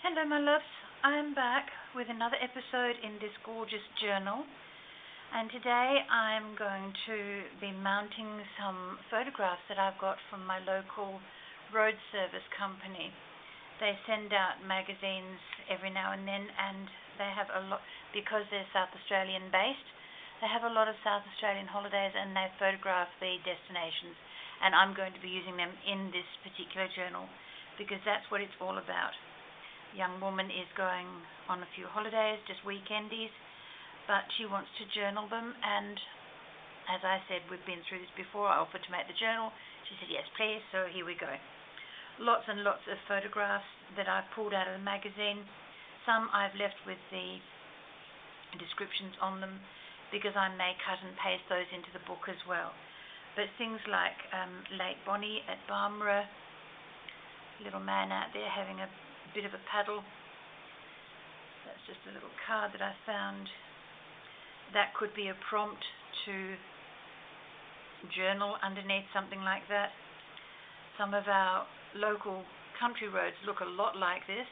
Hello my loves, I'm back with another episode in this gorgeous journal, and today I'm going to be mounting some photographs that I've got from my local road service company. They send out magazines every now and then, and they have a lot, because they're South Australian based, they have a lot of South Australian holidays and they photograph the destinations, and I'm going to be using them in this particular journal because that's what it's all about. Young woman is going on a few holidays, just weekendies, but she wants to journal them, and as I said, we've been through this before. I offered to make the journal. She said yes please, so here we go. Lots and lots of photographs that I've pulled out of the magazine. Some I've left with the descriptions on them because I may cut and paste those into the book as well. But things like Lake Bonnie at Barmera, little man out there having a bit of a paddle. That's just a little card that I found. That could be a prompt to journal underneath, something like that. Some of our local country roads look a lot like this.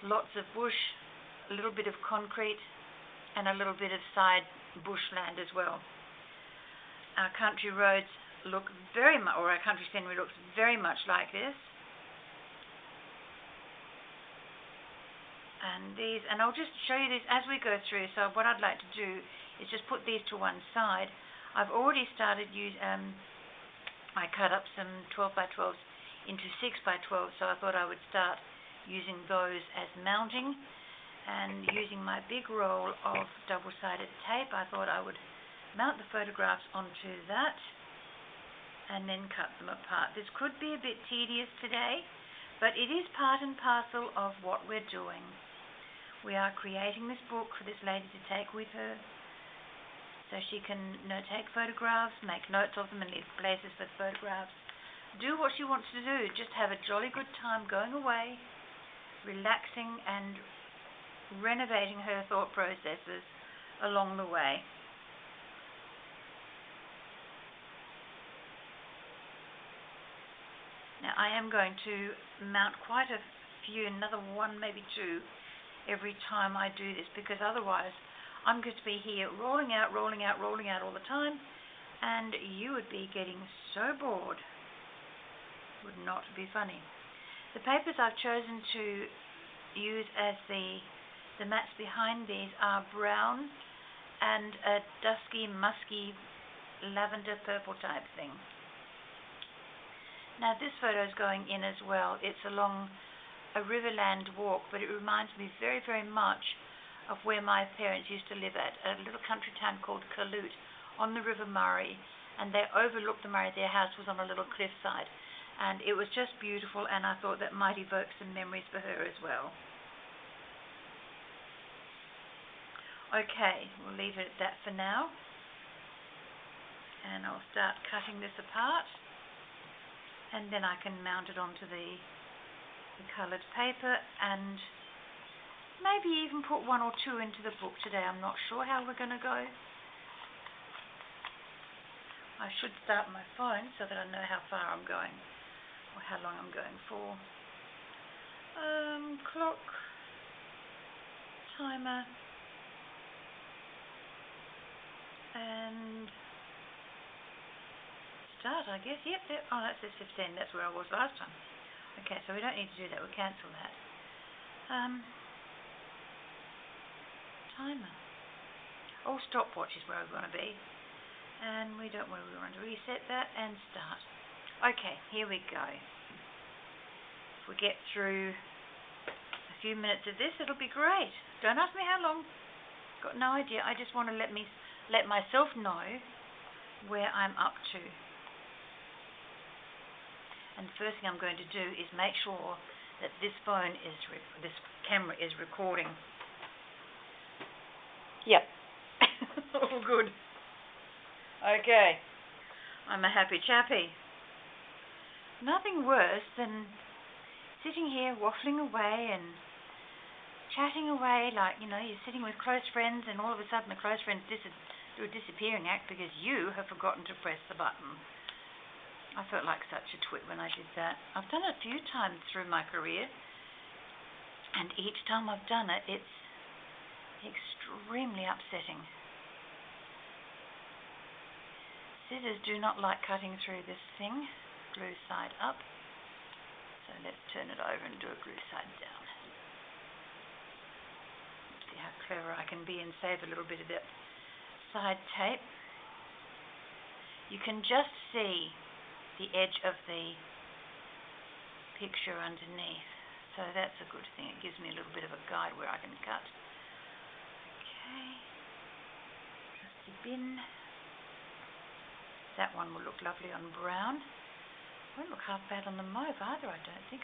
Lots of bush, a little bit of concrete, and a little bit of side bushland as well. Our country roads look very much, or our country scenery looks very much like this. And I'll just show you this as we go through. So what I'd like to do is just put these to one side. I've already started I cut up some 12 by 12s into 6 by 12, so I thought I would start using those as mounting, and using my big roll of double-sided tape, I thought I would mount the photographs onto that and then cut them apart. This could be a bit tedious today, but it is part and parcel of what we're doing. We are creating this book for this lady to take with her so she can take photographs, make notes of them, and leave places for photographs. Do what she wants to do. Just have a jolly good time going away, relaxing and renovating her thought processes along the way. Now I am going to mount quite a few, another one, maybe two, every time I do this, because otherwise I'm going to be here rolling out all the time, and you would be getting so bored. Would not be funny. The papers I've chosen to use as the mats behind these are brown and a dusky, musky, lavender purple type thing. Now this photo is going in as well. It's along a riverland walk, but it reminds me very, very much of where my parents used to live at, a little country town called Caloot on the River Murray, and they overlooked the Murray. Their house was on a little cliffside, and it was just beautiful, and I thought that might evoke some memories for her as well. Okay, we'll leave it at that for now, and I'll start cutting this apart, and then I can mount it onto the coloured paper, and maybe even put one or two into the book today. I'm not sure how we're going to go. I should start my phone so that I know how far I'm going, or how long I'm going for. Clock, timer, and start, I guess. Yep, oh, that says 15. That's where I was last time. Okay, so we don't need to do that. We'll cancel that. Timer. Oh, stopwatch is where we want to be. And we want to reset that and start. Okay, here we go. If we get through a few minutes of this, it'll be great. Don't ask me how long. Got no idea. I just want to let myself know where I'm up to. And the first thing I'm going to do is make sure that this camera is recording. Yep. All good. Okay. I'm a happy chappy. Nothing worse than sitting here waffling away and chatting away like, you're sitting with close friends, and all of a sudden the close friends do a disappearing act because you have forgotten to press the button. I felt like such a twit when I did that. I've done it a few times through my career. And each time I've done it, it's extremely upsetting. Scissors do not like cutting through this thing. Glue side up. So let's turn it over and do a glue side down. Let's see how clever I can be and save a little bit of that side tape. You can just see the edge of the picture underneath. So that's a good thing. It gives me a little bit of a guide where I can cut. Okay. Dusty bin. That one will look lovely on brown. Won't look half bad on the mauve either, I don't think.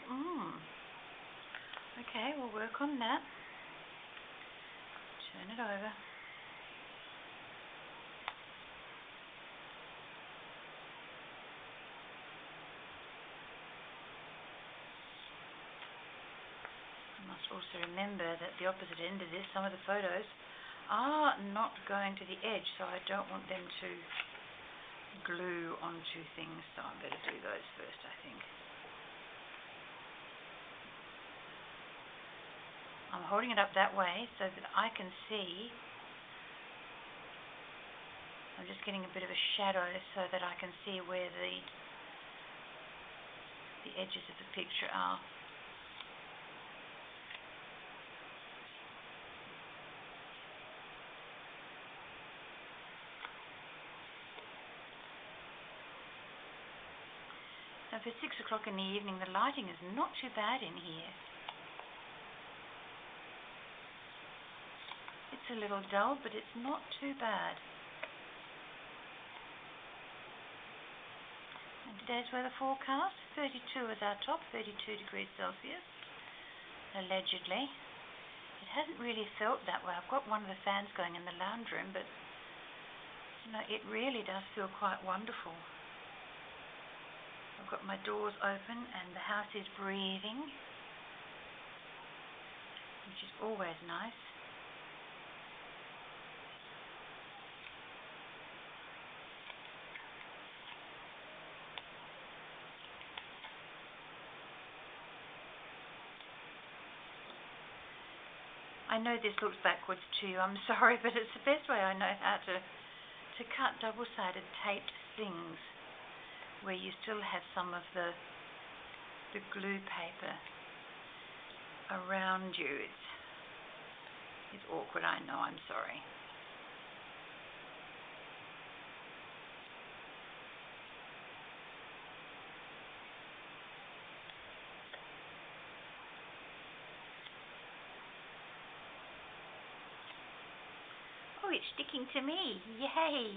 Okay, we'll work on that. Turn it over. I must also remember that the opposite end of this, some of the photos are not going to the edge, so I don't want them to glue onto things, so I better do those first, I think. I'm holding it up that way so that I can see. I'm just getting a bit of a shadow so that I can see where the edges of the picture are. Now for 6 o'clock in the evening, the lighting is not too bad in here. It's a little dull, but it's not too bad. And today's weather forecast, 32 is our top, 32 degrees Celsius, allegedly. It hasn't really felt that way. I've got one of the fans going in the lounge room, but you know, it really does feel quite wonderful. I've got my doors open and the house is breathing, which is always nice. I know this looks backwards to you, I'm sorry, but it's the best way I know how to cut double-sided taped things where you still have some of the glue paper around you. It's awkward, I know, I'm sorry. Oh, it's sticking to me, yay!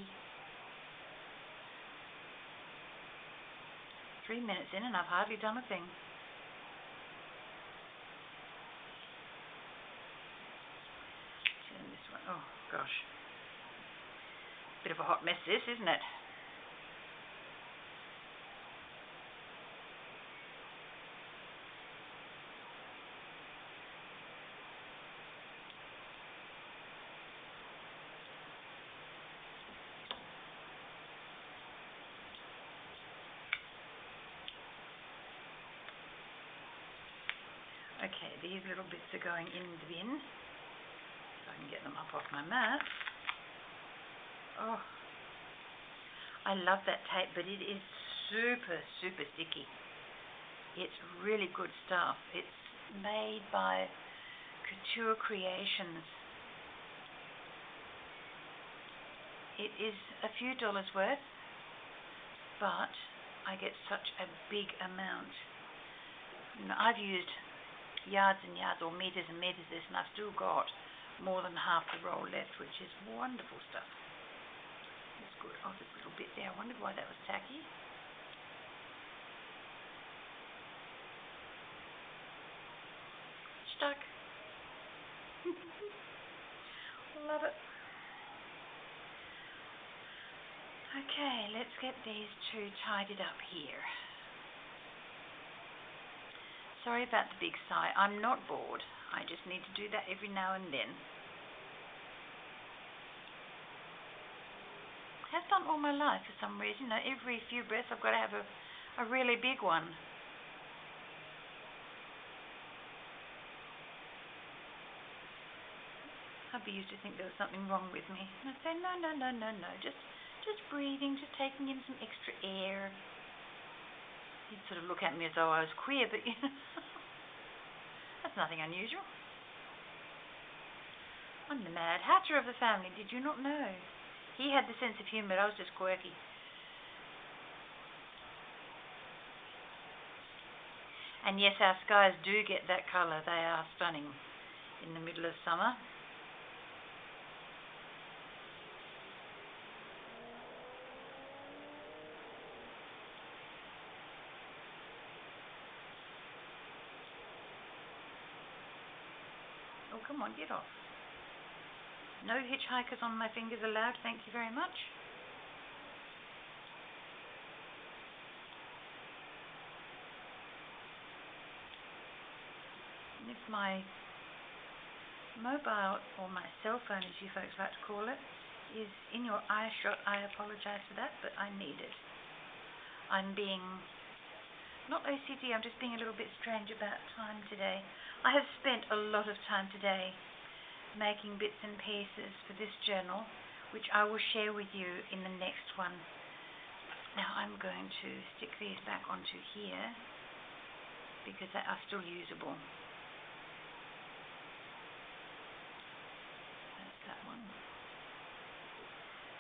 3 minutes in and I've hardly done a thing. Turn this one. Oh gosh. Bit of a hot mess this, isn't it? Okay, these little bits are going in the bin, so I can get them up off my mat. Oh, I love that tape, but it is super, super sticky. It's really good stuff. It's made by Couture Creations. It is a few dollars worth, but I get such a big amount. You know, I've used yards and yards or meters and meters of this, and I've still got more than half the roll left, which is wonderful stuff. It's good. Oh, this little bit there, I wondered why that was tacky. Stuck. Love it. Okay, let's get these two tidied up here. Sorry about the big sigh. I'm not bored. I just need to do that every now and then. I have done all my life for some reason. You know, every few breaths I've got to have a really big one. Hubby used to think there was something wrong with me. And I'd say, no, just breathing, just taking in some extra air. He'd sort of look at me as though I was queer, but that's nothing unusual. I'm the Mad Hatter of the family, did you not know? He had the sense of humour, I was just quirky. And yes, our skies do get that colour. They are stunning in the middle of summer. Oh, come on, get off. No hitchhikers on my fingers allowed, thank you very much. And if my mobile, or my cell phone as you folks like to call it, is in your eye shot, I apologize for that, but I need it. I'm being, not OCD, I'm just being a little bit strange about time today. I have spent a lot of time today making bits and pieces for this journal, which I will share with you in the next one. Now I'm going to stick these back onto here because they are still usable. That's that one.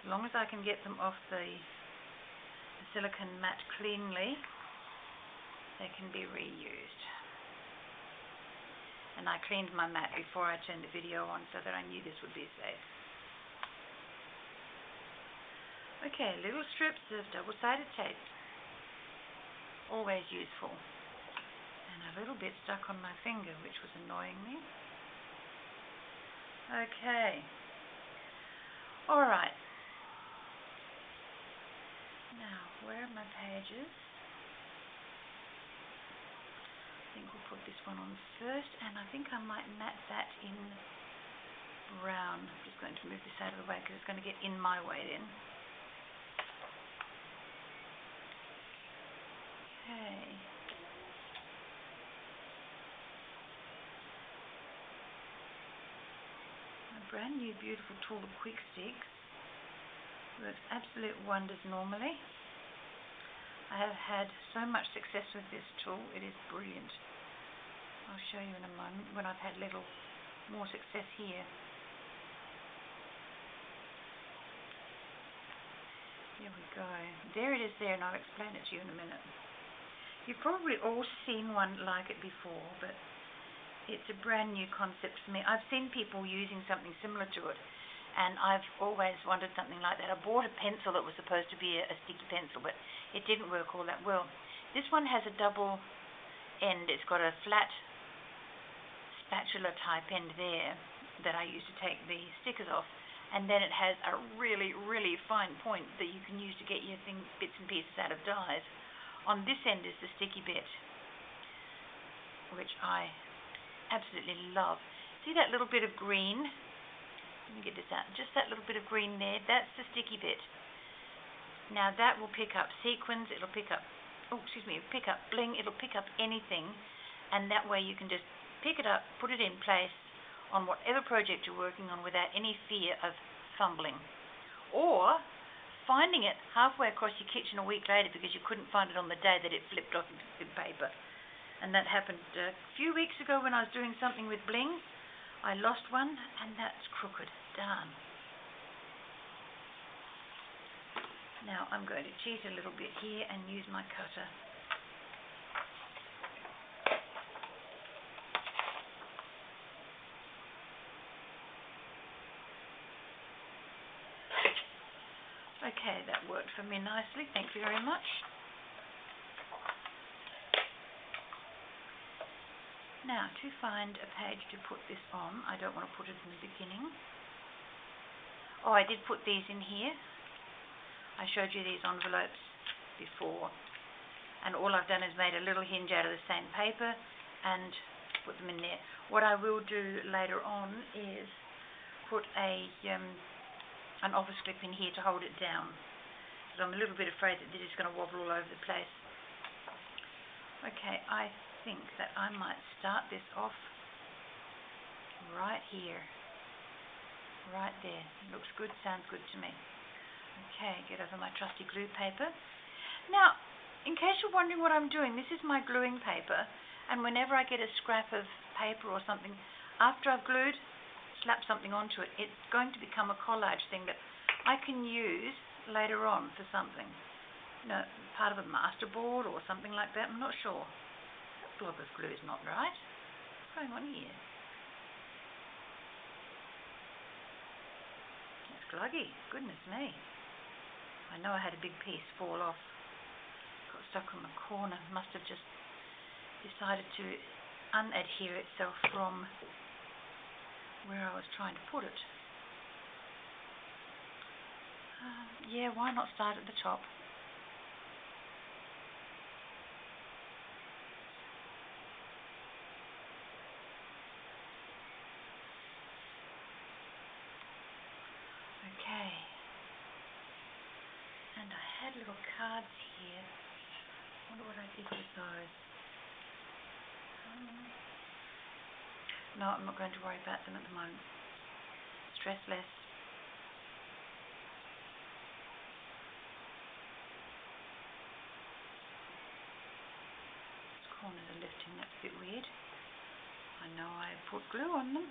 As long as I can get them off the silicone mat cleanly, they can be reused. And I cleaned my mat before I turned the video on so that I knew this would be safe. Okay, little strips of double-sided tape. Always useful. And a little bit stuck on my finger, which was annoying me. Okay. Alright. Now, where are my pages? I think we'll put this one on first, and I think I might mat that in brown. I'm just going to move this out of the way because it's going to get in my way then. Okay. My brand new beautiful tool, the Quick Sticks, works absolute wonders normally. I have had so much success with this tool, it is brilliant. I'll show you in a moment when I've had little more success here. Here we go. There it is there, and I'll explain it to you in a minute. You've probably all seen one like it before, but it's a brand new concept for me. I've seen people using something similar to it, and I've always wanted something like that. I bought a pencil that was supposed to be a sticky pencil, but it didn't work all that well. This one has a double end. It's got a flat spatula type end there that I use to take the stickers off, and then it has a really, really fine point that you can use to get your bits and pieces out of dies. On this end is the sticky bit, which I absolutely love. See that little bit of green? Let me get this out. Just that little bit of green there, that's the sticky bit. Now that will pick up sequins, it'll pick up, pick up bling, it'll pick up anything, and that way you can just pick it up, put it in place on whatever project you're working on without any fear of fumbling. Or finding it halfway across your kitchen a week later because you couldn't find it on the day that it flipped off into the paper. And that happened a few weeks ago when I was doing something with bling. I lost one, and that's crooked. Darn. Now I'm going to cheat a little bit here and use my cutter. Okay, that worked for me nicely. Thank you very much. Now, to find a page to put this on, I don't want to put it in the beginning. Oh, I did put these in here. I showed you these envelopes before. And all I've done is made a little hinge out of the same paper and put them in there. What I will do later on is put an office clip in here to hold it down. Because I'm a little bit afraid that this is going to wobble all over the place. Okay, I think that I might start this off right here. right there. Looks good, sounds good to me. Okay, get over my trusty glue paper. Now, in case you're wondering what I'm doing, this is my gluing paper, and whenever I get a scrap of paper or something, after I've glued, slap something onto it, it's going to become a collage thing that I can use later on for something. You know, part of a masterboard or something like that, I'm not sure. That blob of glue is not right. What's going on here? It's gluggy, goodness me. I know I had a big piece fall off. Got stuck on the corner. Must have just decided to unadhere itself from where I was trying to put it. Yeah, why not start at the top? Okay. And I had little cards here. I wonder what I did with those. No, I'm not going to worry about them at the moment. Stress less. These corners are lifting, that's a bit weird. I know I put glue on them.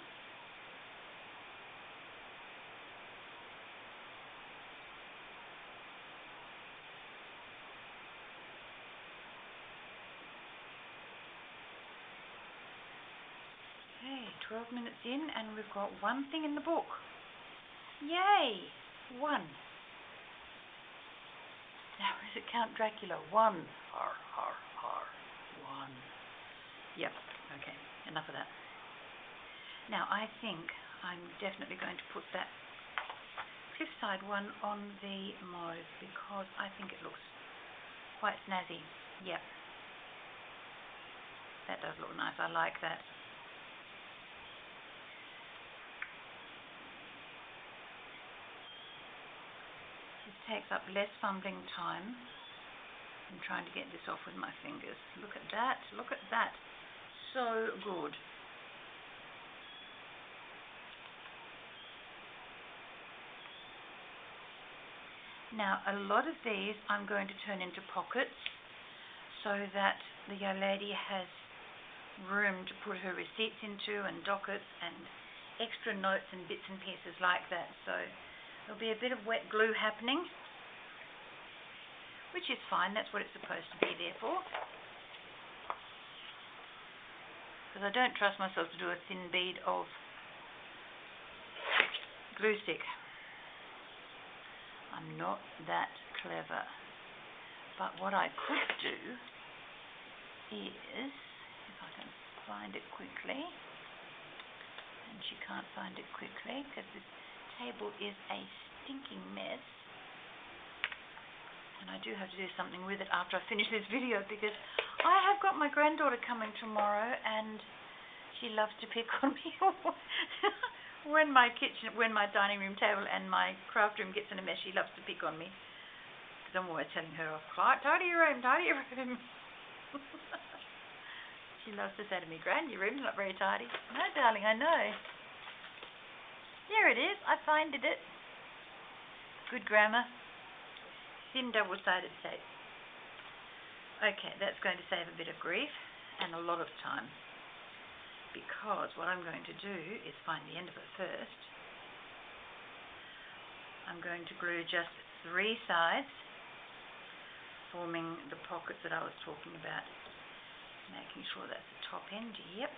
Okay, 12 minutes in and we've got one thing in the book. Yay! 1. Now, is it Count Dracula? 1. Har, har, har. 1. Yep, okay, enough of that. Now, I think I'm definitely going to put that cliffside one on the mauve because I think it looks quite snazzy. Yep. That does look nice, I like that. Takes up less fumbling time than trying to get this off with my fingers. Look at that, look at that. So good. Now, a lot of these I'm going to turn into pockets so that the young lady has room to put her receipts into and dockets and extra notes and bits and pieces like that. So there'll be a bit of wet glue happening, which is fine, that's what it's supposed to be there for. Because I don't trust myself to do a thin bead of glue stick. I'm not that clever. But what I could do is, if I can find it quickly, and she can't find it quickly because this table is a stinking mess, and I do have to do something with it after I finish this video because I have got my granddaughter coming tomorrow and she loves to pick on me when my dining room table and my craft room gets in a mess. She loves to pick on me because I'm always telling her off, tidy your room, tidy your room. She loves to say to me, Gran, your room's not very tidy. No, darling, I know. Here it is. I finded it. Good grammar. Thin double-sided tape. Okay, that's going to save a bit of grief and a lot of time because what I'm going to do is find the end of it first. I'm going to glue just 3 sides, forming the pockets that I was talking about. Making sure that's the top end. Yep.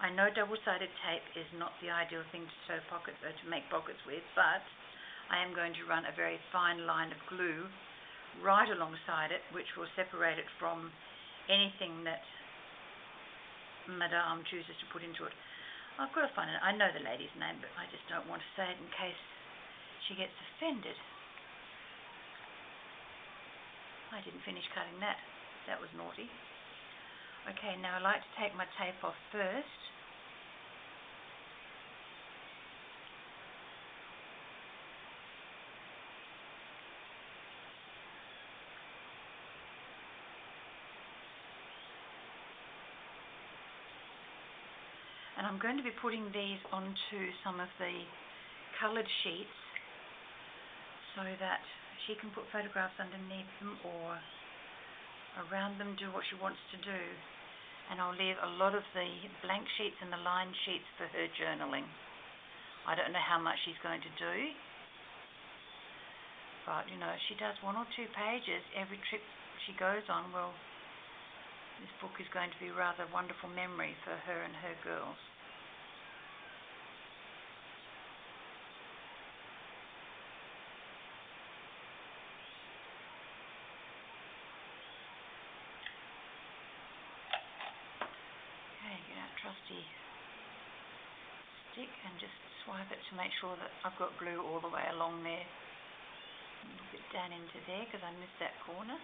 I know double-sided tape is not the ideal thing to sew pockets or to make pockets with, but I am going to run a very fine line of glue right alongside it, which will separate it from anything that Madame chooses to put into it. I've got to find it. I know the lady's name, but I just don't want to say it in case she gets offended. I didn't finish cutting that. That was naughty. Okay, now I like to take my tape off first. And I'm going to be putting these onto some of the coloured sheets so that she can put photographs underneath them or around them, do what she wants to do. And I'll leave a lot of the blank sheets and the lined sheets for her journaling. I don't know how much she's going to do, but you know, if she does 1 or 2 pages every trip she goes on, well, this book is going to be a rather wonderful memory for her and her girls. Okay, get our trusty stick and just swipe it to make sure that I've got glue all the way along there. A little bit down into there because I missed that corner.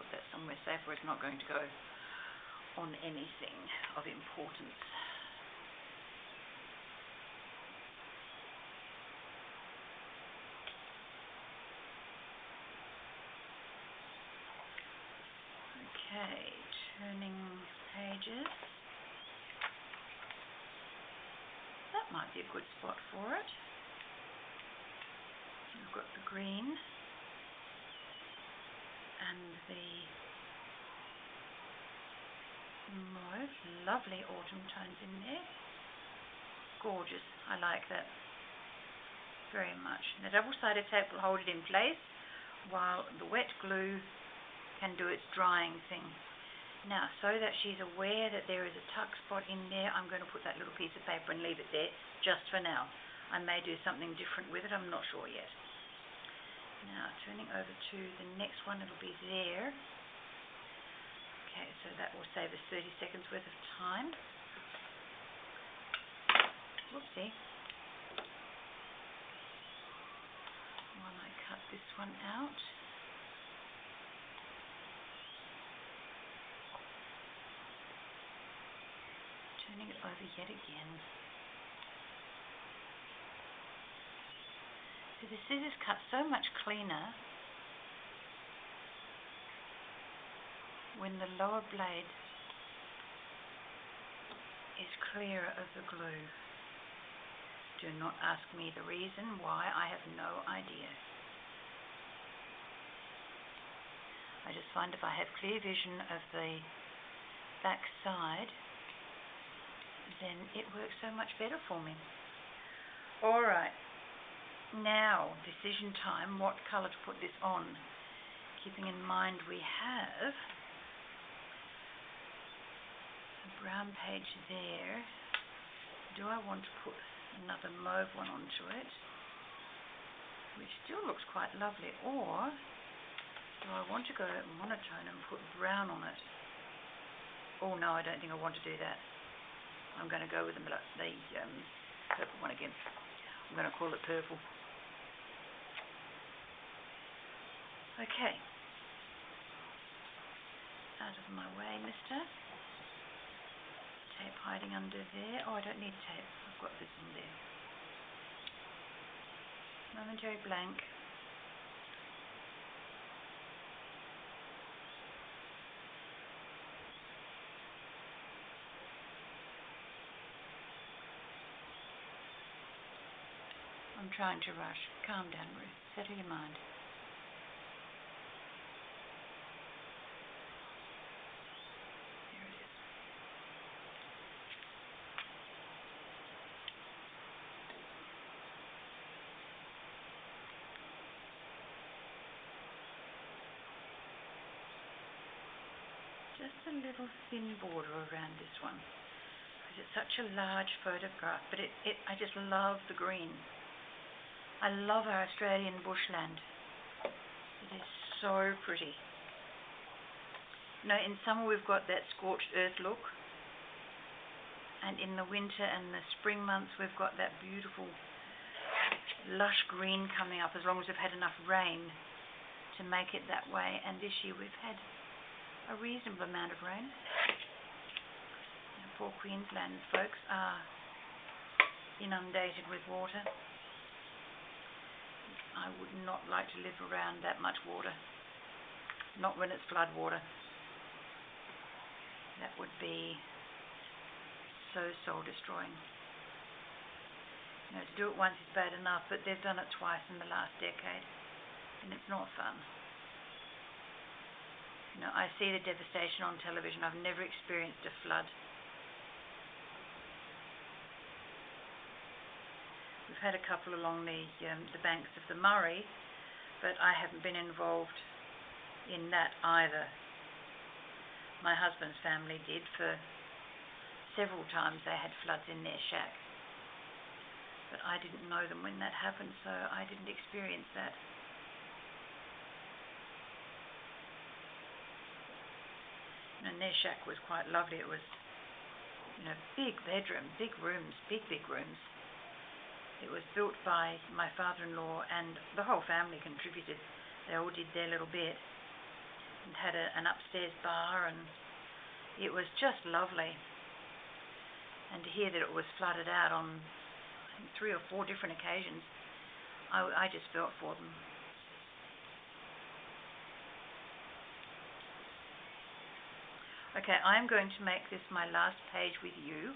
Put that somewhere safe where it's not going to go on anything of importance. Okay, turning pages. That might be a good spot for it. We've got the green and the mauve, lovely autumn tones in there. Gorgeous, I like that very much. The double-sided tape will hold it in place while the wet glue can do its drying thing. Now, so that she's aware that there is a tuck spot in there, I'm going to put that little piece of paper and leave it there just for now. I may do something different with it, I'm not sure yet. Now, turning over to the next one, it'll be there. Okay, so that will save us 30 seconds worth of time. Whoopsie. While I cut this one out. Turning it over yet again. So the scissors cut so much cleaner when the lower blade is clearer of the glue. Do not ask me the reason why, I have no idea. I just find if I have clear vision of the back side, then it works so much better for me. Alright, now decision time, what colour to put this on. Keeping in mind we have a brown page there. Do I want to put another mauve one onto it, which still looks quite lovely, or do I want to go monotone and put brown on it? Oh no, I don't think I want to do that. I'm going to go with the purple one again. I'm going to call it purple. Okay. Out of my way, mister. Tape hiding under there. Oh, I don't need tape. I've got this in there. Momentary blank. I'm trying to rush. Calm down, Ruth. Settle your mind. There it is. Just a little thin border around this one, because it's such a large photograph, but I just love the green. I love our Australian bushland. It is so pretty. You know, in summer we've got that scorched earth look, and in the winter and the spring months we've got that beautiful lush green coming up, as long as we've had enough rain to make it that way. And this year we've had a reasonable amount of rain. Now, poor Queensland folks are inundated with water. I would not like to live around that much water. Not when it's flood water. That would be so soul destroying. To do it once is bad enough, but they've done it twice in the last decade, and it's not fun. I see the devastation on television. I've never experienced a flood. We've had a couple along the banks of the Murray, but I haven't been involved in that either. My husband's family did. For several times they had floods in their shack, but I didn't know them when that happened, so I didn't experience that. And their shack was quite lovely. It was, big bedroom, big rooms, big rooms. It was built by my father-in-law, and the whole family contributed. They all did their little bit, and had an upstairs bar, and it was just lovely. And to hear that it was flooded out on, I think, 3 or 4 different occasions, I just felt for them. Okay, I'm going to make this my last page with you,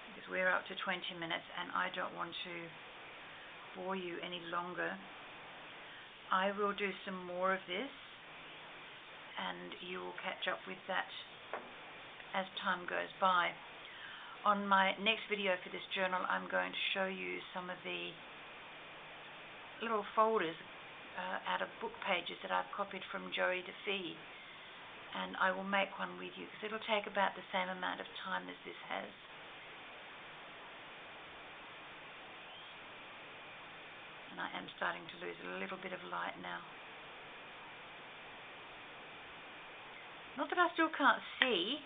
because we're up to 20 minutes and I don't want to bore you any longer. I will do some more of this, and you will catch up with that as time goes by. On my next video for this journal, I'm going to show you some of the little folders out of book pages that I've copied from Joey DeFee, and I will make one with you, because it'll take about the same amount of time as this has. And I am starting to lose a little bit of light now. Not that I still can't see,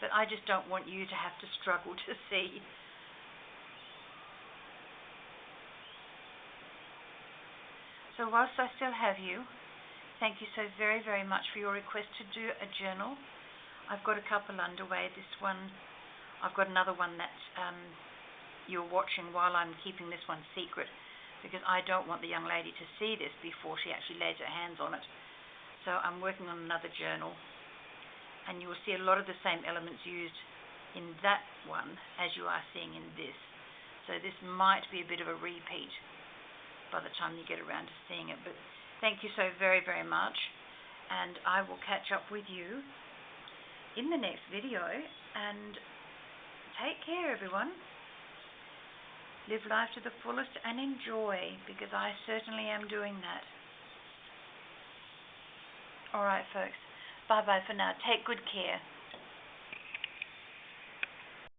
but I just don't want you to have to struggle to see. So whilst I still have you, thank you so very, very much for your request to do a journal. I've got a couple underway. This one, I've got another one that you're watching while I'm keeping this one secret, because I don't want the young lady to see this before she actually lays her hands on it. So I'm working on another journal, and you will see a lot of the same elements used in that one as you are seeing in this. So this might be a bit of a repeat by the time you get around to seeing it. But thank you so very, very much, and I will catch up with you in the next video, and take care, everyone. Live life to the fullest and enjoy, because I certainly am doing that. All right, folks. Bye-bye for now. Take good care.